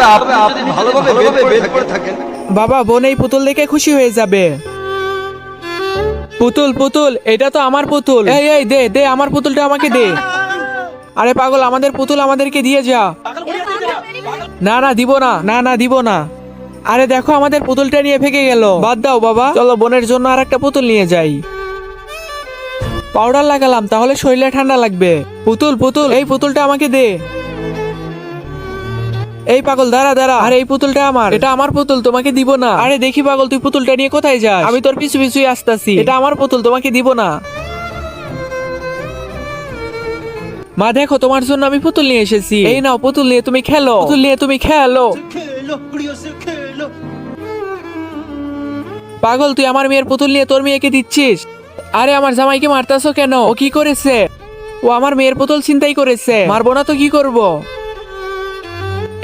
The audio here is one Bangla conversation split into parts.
তবে আপনি যদি ভালোভাবে বের করে থাকেন। বাবা বোন এই পুতুল দেখে খুশি হয়ে যাবে। পুতুল পুতুল, এটা তো আমার পুতুল। এই এই দে দে, আমার পুতুলটা আমাকে দে। আরে পাগল, আমাদের পুতুল আমাদেরকে দিয়ে যা। না না দিব না, না না দিব না। আরে দেখো আমাদের পুতুলটা নিয়ে ভেঙে গেল। বাদ দাও বাবা, চলো বোনের জন্য আর একটা পুতুল নিয়ে যাই। পাউডার লাগালাম, তাহলে শরীরে ঠান্ডা লাগবে। পুতুল পুতুল, এই পুতুলটা আমাকে দে। এই পাগল দাঁড়া দাঁড়া, আরে এই পুতুলটা আমার, এটা আমার পুতুল, তোমাকে দিব না। আরে দেখি পাগল, তুই পুতুলটা নিয়ে কোথায় যাস? আমি তোর পিছু পিছুই আসতাছি। এটা আমার পুতুল, তোমাকে দিব না। মা দেখো, তোমার জন্য আমি পুতুল নিয়ে এসেছি। এই নাও, পুতুল নিয়ে তুমি খেলো, পুতুল নিয়ে তুমি খেলো। পাগল, তুই আমার মেয়ের পুতুল নিয়ে তোর মেয়েকে দিচ্ছিস? আরে আমার জামাইকে মারতাছো কেন? ও কি করেছে? ও আমার মেয়ের পুতুল ছিনতাই করেছে। মারবো না তো কি করব?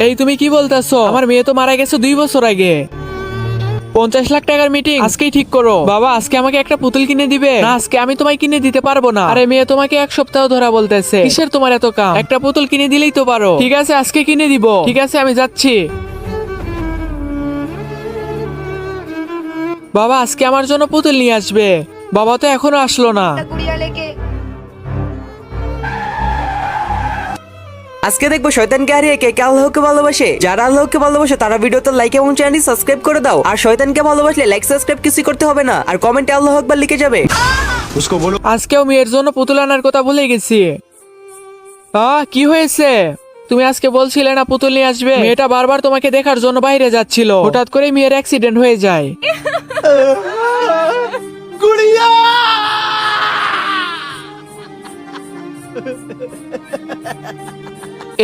এই তুমি কি বলতেছো? আমার মেয়ে তো মারা গেছে 2 বছর আগে। 50 লাখ টাকার মিটিং আজকেই ঠিক করো। বাবা আজকে আমাকে একটা পুতুল কিনে দিবে? না, আজকে আমি তোমায় কিনে দিতে পারবো না। আরে মেয়ে তোমাকে 1 সপ্তাহ ধরা বলতেছে। কিসের তোমার এত কাম? একটা পুতুল কিনে দিলেই তো পারো। ঠিক আছে আজকে কিনে দিব। ঠিক আছে আমি যাচ্ছি। বাবা আজকে আমার জন্য পুতুল নিয়ে আসবে। বাবা তো এখনো আসলো না। আজকে দেখবো শয়তানকে হারিয়ে কে কে আল্লাহকে ভালোবাসে। যারা আল্লাহকে ভালোবাসে তারা ভিডিওতে লাইক এবং চ্যানেলটি সাবস্ক্রাইব করে দাও। আর শয়তানকে ভালোবাসলে লাইক সাবস্ক্রাইব কিছু করতে হবে না, আর কমেন্টে আল্লাহু আকবার লিখে যাবে। আজকেও মেয়ের জন্য পুতুল আনার কথা ভুলে গেছি। কি হয়েছে? তুমি আজকে বলছিলে না পুতুল নিয়ে আসবে? মেয়েটা বারবার তোমাকে দেখার জন্য বাইরে যাচ্ছিল, হঠাৎ করে মেয়ের অ্যাক্সিডেন্ট হয়ে যায়।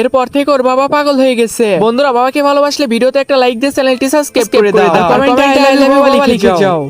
এরপর থেকে ওর বাবা পাগল হয়ে গেছে। বন্ধুরা, বাবাকে ভালোবাসলে ভিডিওতে একটা লাইক দিয়ে চ্যানেলটি সাবস্ক্রাইব করে দাও। কমেন্টে আই লাভ ইউ লিখে যাও।